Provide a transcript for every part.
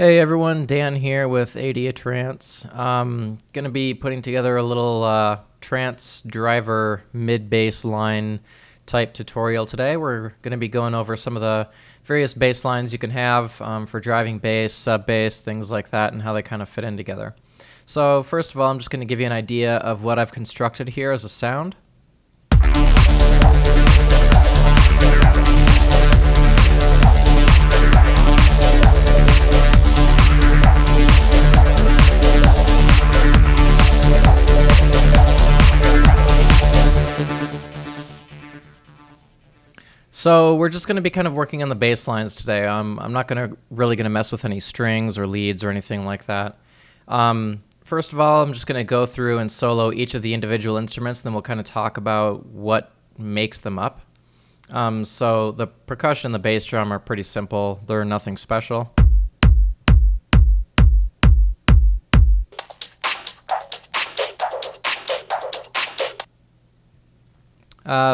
Hey everyone, Dan here with Aedia Trance. Going to be putting together a little trance driver mid-bass line type tutorial today. We're going to be going over some of the various bass lines you can have for driving bass, sub-bass, things like that, and how they kind of fit in together. So first of all, I'm just going to give you an idea of what I've constructed here as a sound. So we're just going to be kind of working on the bass lines today. I'm not really going to mess with any strings or leads or anything like that. First of all, I'm just going to go through and solo each of the individual instruments, and then we'll kind of talk about what makes them up. So the percussion and the bass drum are pretty simple. They're nothing special.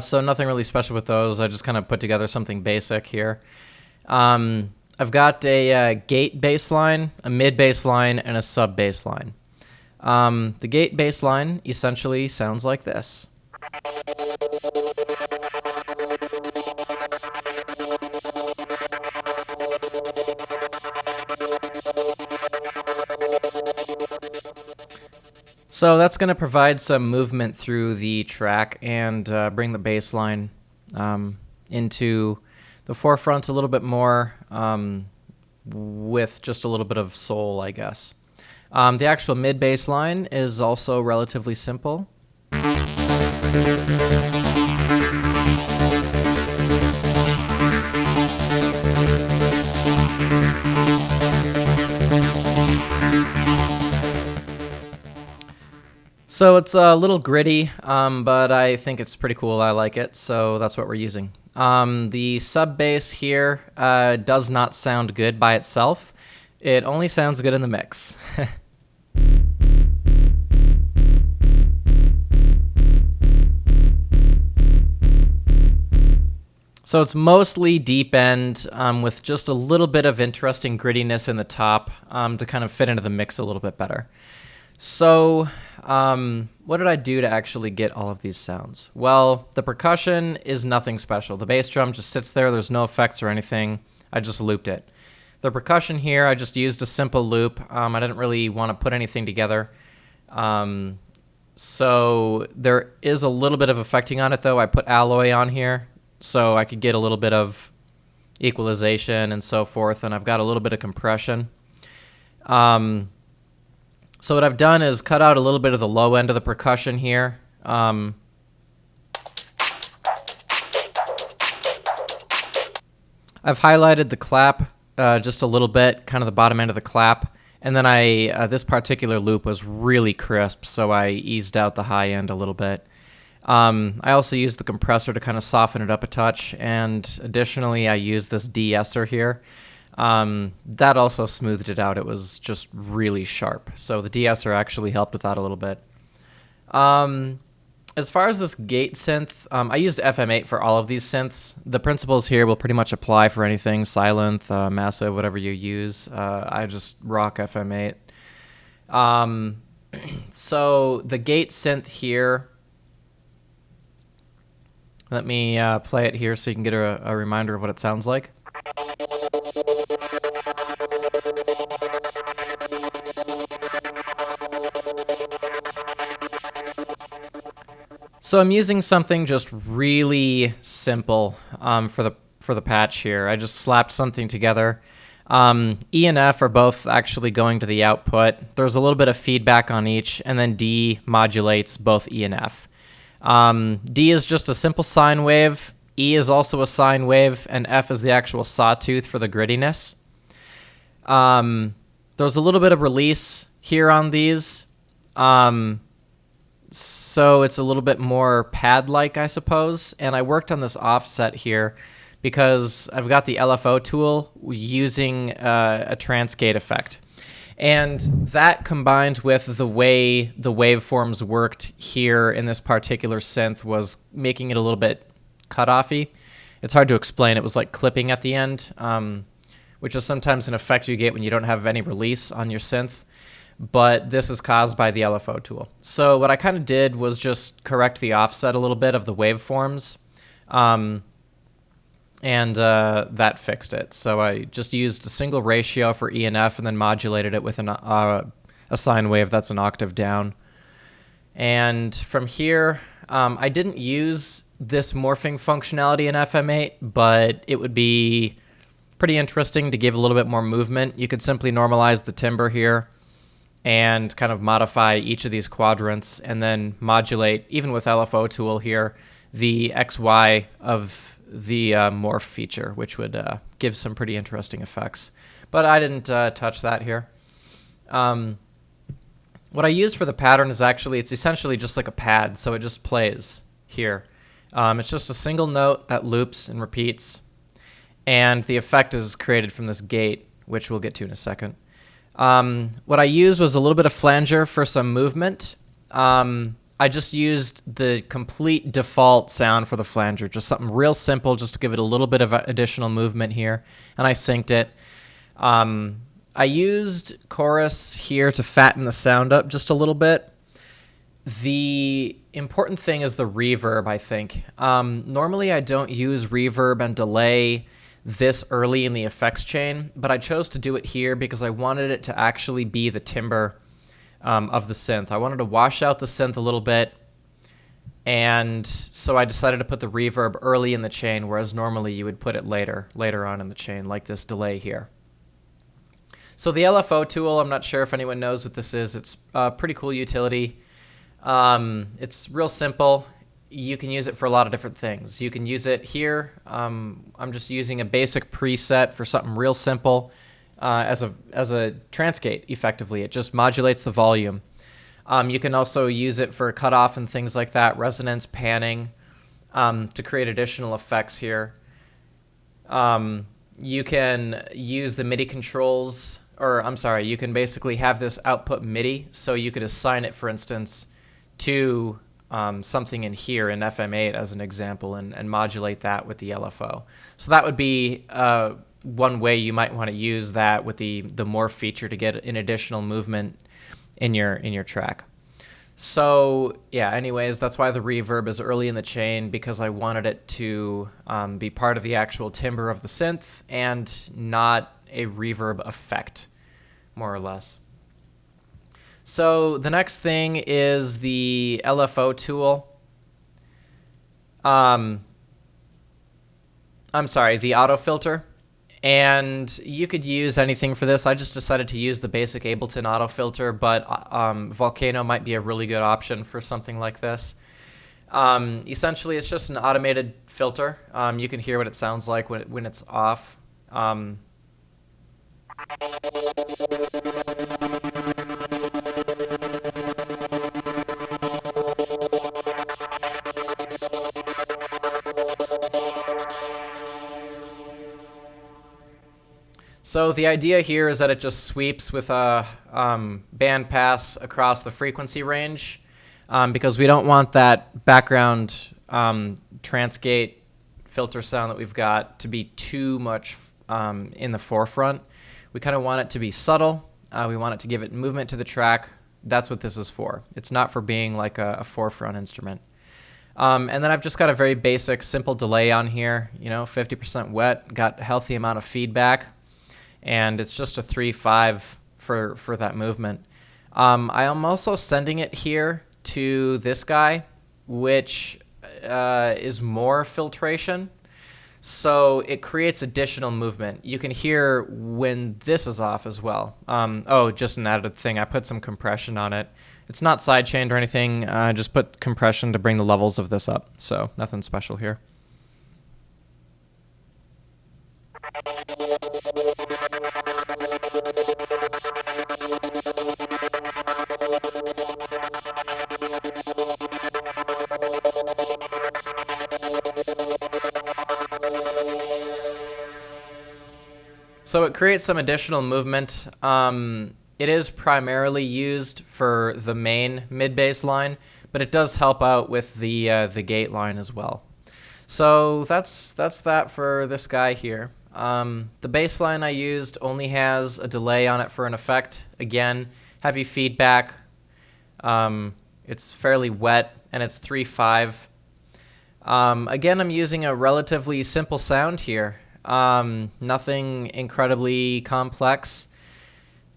So nothing really special with those. I just kind of put together something basic here. I've got a gate bass line, a mid bass line, and a sub bass line. The gate bass line essentially sounds like this. So that's going to provide some movement through the track and bring the bass line into the forefront a little bit more with just a little bit of soul, I guess. The actual mid bass line is also relatively simple. So it's a little gritty, but I think it's pretty cool. I like it, so that's what we're using. The sub bass here does not sound good by itself. It only sounds good in the mix. So it's mostly deep end with just a little bit of interesting grittiness in the top to kind of fit into the mix a little bit better. So what did I do to actually get all of these sounds? Well, the percussion is nothing special. The bass drum just sits there. There's no effects or anything. I just looped it. The percussion here, I just used a simple loop. I didn't really want to put anything together. So there is a little bit of affecting on it, though. I put alloy on here so I could get a little bit of equalization and so forth, and I've got a little bit of compression. So what I've done is cut out a little bit of the low end of the percussion here. I've highlighted the clap just a little bit, kind of the bottom end of the clap, and then this particular loop was really crisp, so I eased out the high end a little bit. I also used the compressor to kind of soften it up a touch, and additionally I used this de-esser here. That also smoothed it out. It was just really sharp. So the de-esser actually helped with that a little bit. As far as this gate synth, I used FM8 for all of these synths. The principles here will pretty much apply for anything, Sylenth, Massive, whatever you use. I just rock FM8. So the gate synth here, let me play it here so you can get a reminder of what it sounds like. So I'm using something just really simple for the patch here. I just slapped something together. E and F are both actually going to the output. There's a little bit of feedback on each, and then D modulates both E and F. D is just a simple sine wave. E is also a sine wave, and F is the actual sawtooth for the grittiness. There's a little bit of release here on these. So it's a little bit more pad-like, I suppose. And I worked on this offset here because I've got the LFO tool using a trance gate effect. And that combined with the way the waveforms worked here in this particular synth was making it a little bit cut-offy. It's hard to explain. It was like clipping at the end, which is sometimes an effect you get when you don't have any release on your synth. But this is caused by the LFO tool. So what I kind of did was just correct the offset a little bit of the waveforms, and that fixed it. So I just used a single ratio for E and F and then modulated it with a sine wave that's an octave down. And from here, I didn't use this morphing functionality in FM8, but it would be pretty interesting to give a little bit more movement. You could simply normalize the timbre here and kind of modify each of these quadrants and then modulate, even with LFO tool here, the XY of the morph feature, which would give some pretty interesting effects. But I didn't touch that here. What I use for the pattern is it's essentially just like a pad, so it just plays here. It's just a single note that loops and repeats, and the effect is created from this gate, which we'll get to in a second. What I used was a little bit of flanger for some movement. I just used the complete default sound for the flanger, just something real simple, just to give it a little bit of additional movement here, and I synced it. I used chorus here to fatten the sound up just a little bit. The important thing is the reverb, I think. Normally I don't use reverb and delay this early in the effects chain, but I chose to do it here because I wanted it to actually be the timbre of the synth. I wanted to wash out the synth a little bit, and so I decided to put the reverb early in the chain, whereas normally you would put it later on in the chain, like this delay here. So the LFO tool, I'm not sure if anyone knows what this is. It's a pretty cool utility. It's real simple. You can use it for a lot of different things. You can use it here. I'm just using a basic preset for something real simple as a trance gate, effectively. It just modulates the volume. You can also use it for cutoff and things like that, resonance, panning, to create additional effects here. You can use the MIDI controls, you can basically have this output MIDI, so you could assign it, for instance, to something in here in FM8 as an example, and modulate that with the LFO. So that would be one way you might want to use that with the morph feature to get an additional movement in your track. So yeah, anyways, that's why the reverb is early in the chain, because I wanted it to be part of the actual timbre of the synth and not a reverb effect, more or less. So the next thing is the LFO tool. The auto filter. And you could use anything for this. I just decided to use the basic Ableton auto filter, but Volcano might be a really good option for something like this. Essentially, it's just an automated filter. You can hear what it sounds like when it's off. So the idea here is that it just sweeps with a band pass across the frequency range, because we don't want that background trance gate filter sound that we've got to be too much in the forefront. We kind of want it to be subtle. We want it to give it movement to the track. That's what this is for. It's not for being like a forefront instrument. And then I've just got a very basic, simple delay on here. 50% wet, got a healthy amount of feedback. And it's just a 3/5 for that movement. I am also sending it here to this guy, which is more filtration. So it creates additional movement. You can hear when this is off as well. Just an added thing. I put some compression on it. It's not sidechained or anything. I just put compression to bring the levels of this up. So nothing special here. So it creates some additional movement. It is primarily used for the main mid-bass line, but it does help out with the gate line as well. So that's that for this guy here. The bassline I used only has a delay on it for an effect. Again, heavy feedback. It's fairly wet, and it's 3/5. Again, I'm using a relatively simple sound here. Nothing incredibly complex.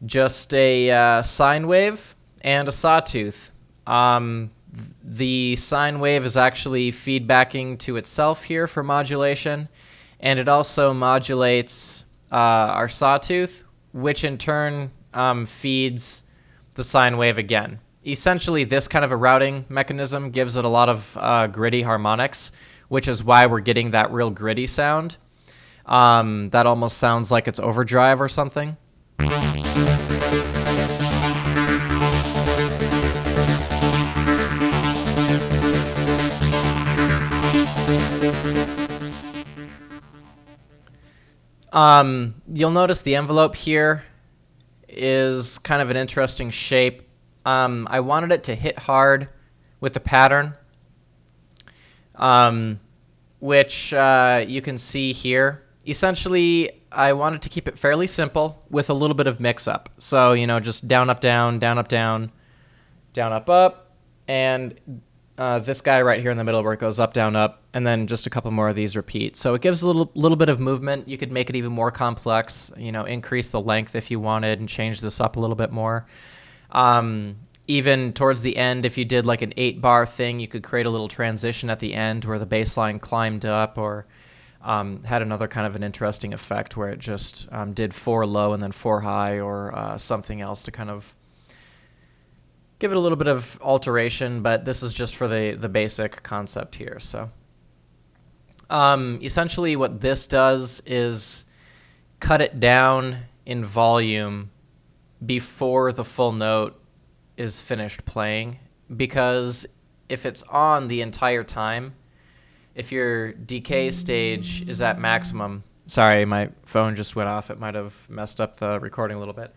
Just a sine wave and a sawtooth. The sine wave is actually feedbacking to itself here for modulation, and it also modulates our sawtooth, which in turn feeds the sine wave again. Essentially, this kind of a routing mechanism gives it a lot of gritty harmonics, which is why we're getting that real gritty sound. That almost sounds like it's overdrive or something. You'll notice the envelope here is kind of an interesting shape. I wanted it to hit hard with the pattern, which you can see here. Essentially, I wanted to keep it fairly simple with a little bit of mix-up. So, just down, up, down, down, up, down, down, up, up, and this guy right here in the middle where it goes up, down, up, and then just a couple more of these repeat. So it gives a little bit of movement. You could make it even more complex, increase the length if you wanted and change this up a little bit more. Even towards the end, if you did like an 8-bar thing, you could create a little transition at the end where the bass line climbed up, or had another kind of an interesting effect where it just did 4 low and then 4 high, or something else to kind of give it a little bit of alteration, but this is just for the basic concept here. So essentially what this does is cut it down in volume before the full note is finished playing, because if it's on the entire time, if your decay stage is at maximum, sorry, my phone just went off, it might have messed up the recording a little bit.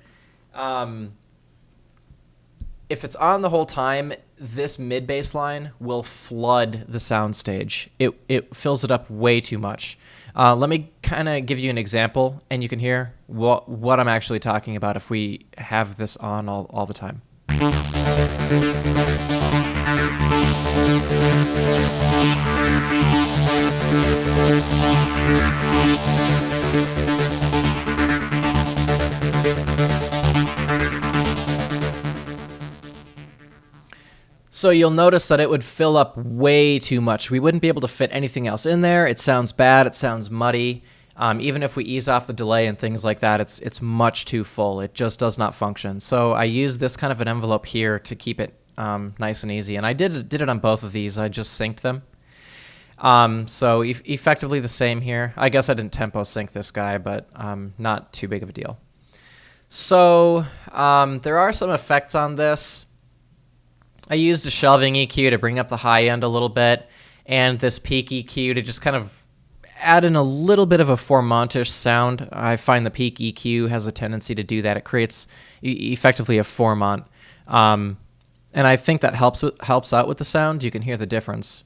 If it's on the whole time, this mid bass line will flood the sound stage. It fills it up way too much. Let me kind of give you an example, and you can hear what I'm actually talking about if we have this on all the time. So you'll notice that it would fill up way too much. We wouldn't be able to fit anything else in there. It sounds bad. It sounds muddy. Even if we ease off the delay and things like that, it's much too full. It just does not function. So I use this kind of an envelope here to keep it nice and easy. And I did it on both of these. I just synced them. So effectively the same here. I guess I didn't tempo sync this guy, but not too big of a deal. So there are some effects on this. I used a shelving EQ to bring up the high end a little bit, and this peak EQ to just kind of add in a little bit of a Four-montish sound. I find the peak EQ has a tendency to do that. It creates effectively a Four-mont. And I think that helps out with the sound. You can hear the difference.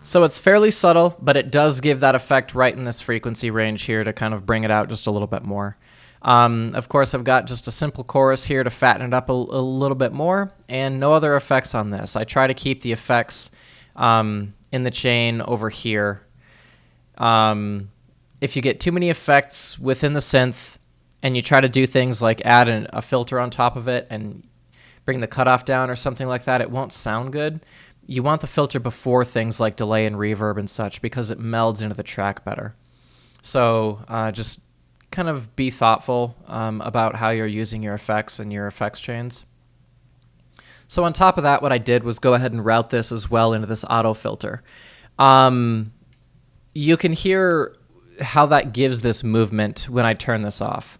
So it's fairly subtle, but it does give that effect right in this frequency range here to kind of bring it out just a little bit more. Of course, I've got just a simple chorus here to fatten it up a little bit more, and no other effects on this. I try to keep the effects in the chain over here. If you get too many effects within the synth, and you try to do things like add a filter on top of it and bring the cutoff down or something like that, it won't sound good. You want the filter before things like delay and reverb and such, because it melds into the track better. So just kind of be thoughtful about how you're using your effects and your effects chains. So on top of that, what I did was go ahead and route this as well into this auto filter. You can hear how that gives this movement when I turn this off.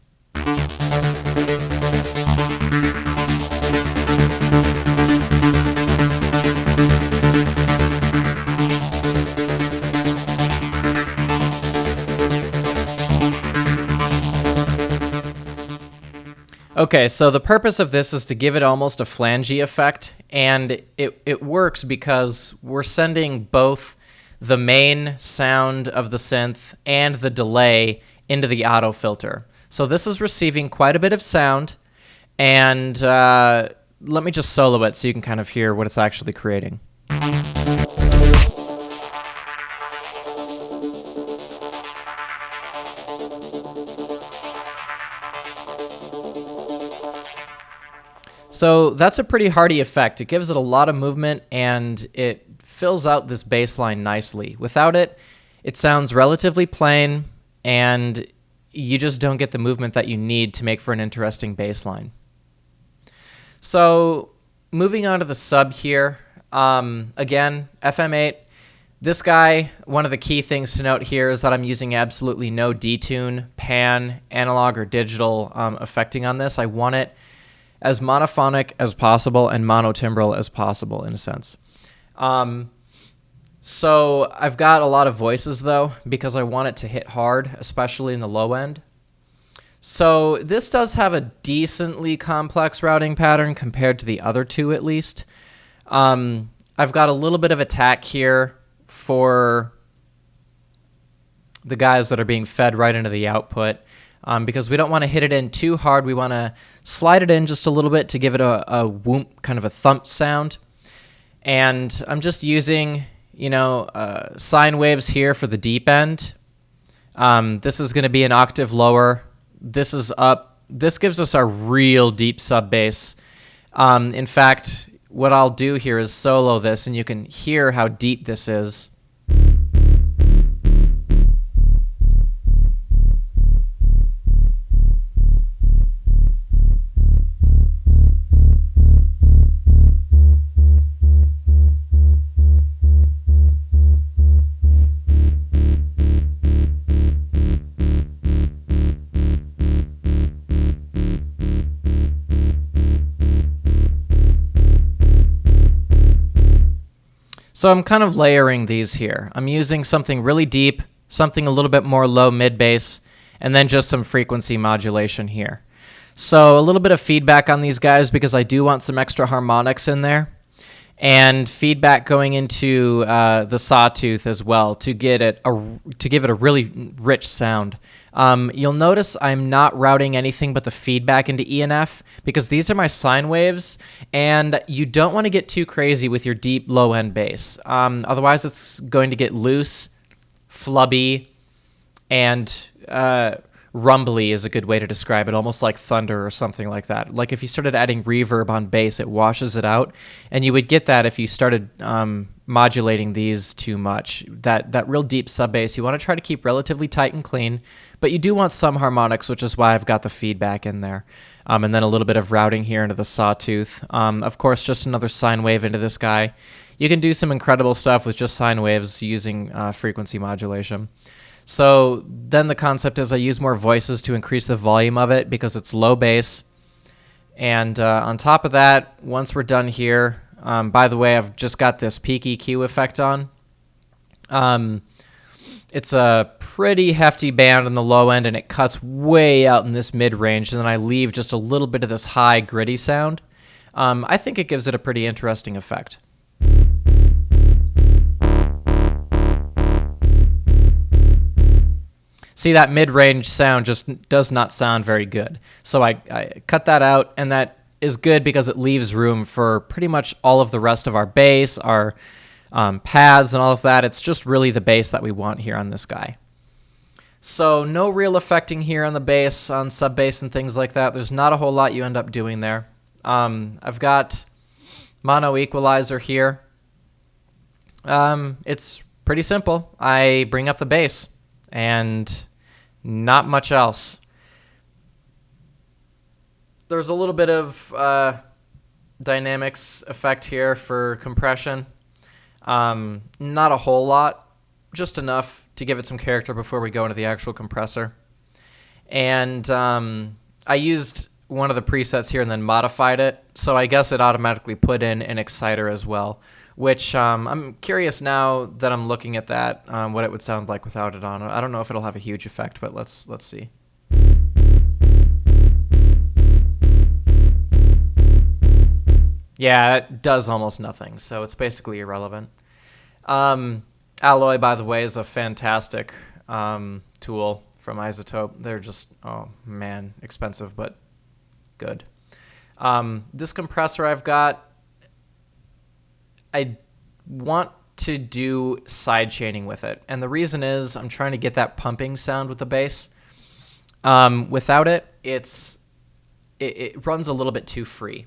Okay, so the purpose of this is to give it almost a flangey effect, and it works because we're sending both the main sound of the synth and the delay into the auto filter. So this is receiving quite a bit of sound, and let me just solo it so you can kind of hear what it's actually creating. So that's a pretty hearty effect. It gives it a lot of movement, and it fills out this bass line nicely. Without it, it sounds relatively plain, and you just don't get the movement that you need to make for an interesting bass line. So moving on to the sub here, again, FM8. This guy, one of the key things to note here is that I'm using absolutely no detune, pan, analog, or digital affecting on this. I want it as monophonic as possible and monotimbral as possible, in a sense. So I've got a lot of voices, though, because I want it to hit hard, especially in the low end. So this does have a decently complex routing pattern compared to the other two, at least. I've got a little bit of attack here for the guys that are being fed right into the output, because we don't want to hit it in too hard. We want to slide it in just a little bit to give it a whoomp, kind of a thump sound. And I'm just using, sine waves here for the deep end. This is going to be an octave lower. This is up. This gives us our real deep sub bass. In fact, what I'll do here is solo this, and you can hear how deep this is. So I'm kind of layering these here. I'm using something really deep, something a little bit more low mid-bass, and then just some frequency modulation here. So a little bit of feedback on these guys because I do want some extra harmonics in there, and feedback going into the sawtooth as well to give it a really rich sound. You'll notice I'm not routing anything but the feedback into E and F because these are my sine waves, and you don't want to get too crazy with your deep low-end bass. Otherwise, it's going to get loose, flubby, and rumbly is a good way to describe it, almost like thunder or something like that. Like if you started adding reverb on bass, it washes it out, and you would get that if you started modulating these too much. That real deep sub bass, you want to try to keep relatively tight and clean, but you do want some harmonics, which is why I've got the feedback in there. And then a little bit of routing here into the sawtooth. Of course, just another sine wave into this guy. You can do some incredible stuff with just sine waves using frequency modulation. So then the concept is I use more voices to increase the volume of it because it's low bass. And on top of that, once we're done here, by the way, I've just got this peak EQ effect on. It's a pretty hefty band on the low end, and it cuts way out in this mid-range, and then I leave just a little bit of this high, gritty sound. I think it gives it a pretty interesting effect. See, that mid-range sound just does not sound very good. So I cut that out, and that is good because it leaves room for pretty much all of the rest of our bass, our pads and all of that. It's just really the bass that we want here on this guy. So no real affecting here on the bass, on sub bass and things like that. There's not a whole lot you end up doing there. I've got mono equalizer here. It's pretty simple. I bring up the bass and not much else. There's a little bit of dynamics effect here for compression. Not a whole lot, just enough to give it some character before we go into the actual compressor. And I used one of the presets here and then modified it, so I guess it automatically put in an exciter as well, which I'm curious now that I'm looking at that, what it would sound like without it on. I don't know if it'll have a huge effect, but let's see. Yeah, it does almost nothing, so it's basically irrelevant. Alloy, by the way, is a fantastic tool from Isotope. They're just, oh man, expensive, but good. This compressor I've got, I want to do side chaining with it. And the reason is I'm trying to get that pumping sound with the bass. Without it, it runs a little bit too free.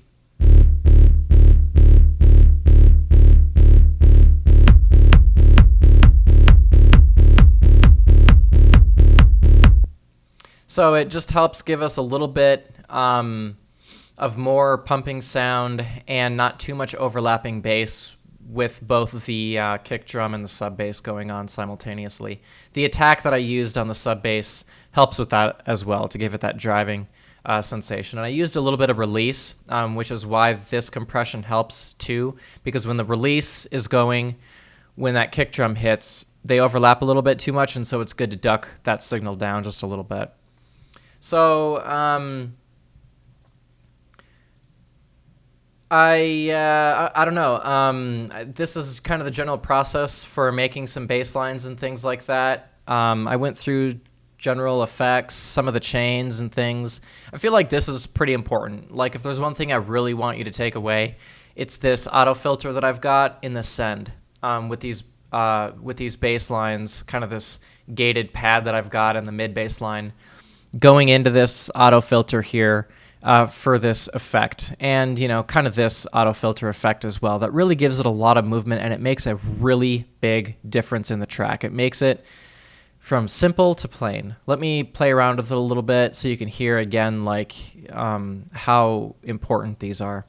So it just helps give us a little bit of more pumping sound and not too much overlapping bass with both the kick drum and the sub bass going on simultaneously. The attack that I used on the sub bass helps with that as well, to give it that driving sensation. And I used a little bit of release, which is why this compression helps too, because when the release is going, when that kick drum hits, they overlap a little bit too much, and so it's good to duck that signal down just a little bit. So I don't know. This is kind of the general process for making some bass lines and things like that. I went through general effects, some of the chains and things. I feel like this is pretty important. Like, if there's one thing I really want you to take away, it's this auto filter that I've got in the send with these bass lines, kind of this gated pad that I've got in the mid bass line, going into this auto filter here for this effect, and kind of this auto filter effect as well, that really gives it a lot of movement, and it makes a really big difference in the track. It makes it from simple to plain. Let me play around with it a little bit so you can hear again like how important these are.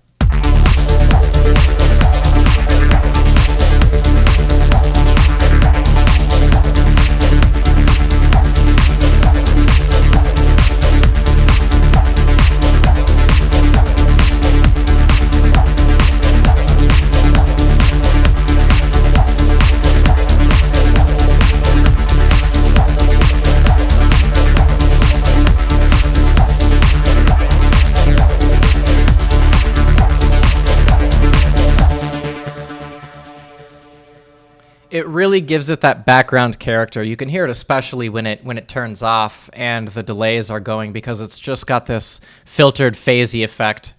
It really gives it that background character. You can hear it especially when it turns off and the delays are going, because it's just got this filtered phasey effect.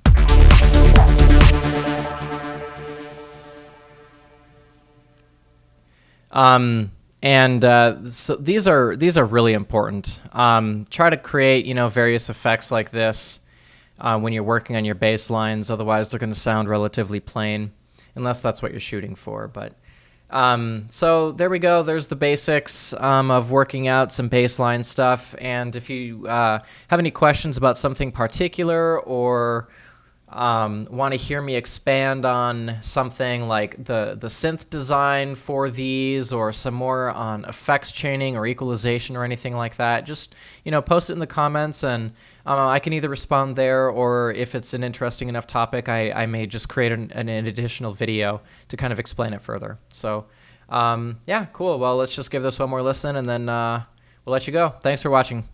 So these are really important. Try to create various effects like this when you're working on your bass lines. Otherwise, they're going to sound relatively plain, unless that's what you're shooting for. But so there we go. There's the basics of working out some bassline stuff. And if you have any questions about something particular, or want to hear me expand on something like the synth design for these, or some more on effects chaining or equalization or anything like that, just post it in the comments, and I can either respond there, or if it's an interesting enough topic, I may just create an additional video to kind of explain it further. So yeah, cool. Well, let's just give this one more listen, and then we'll let you go. Thanks for watching.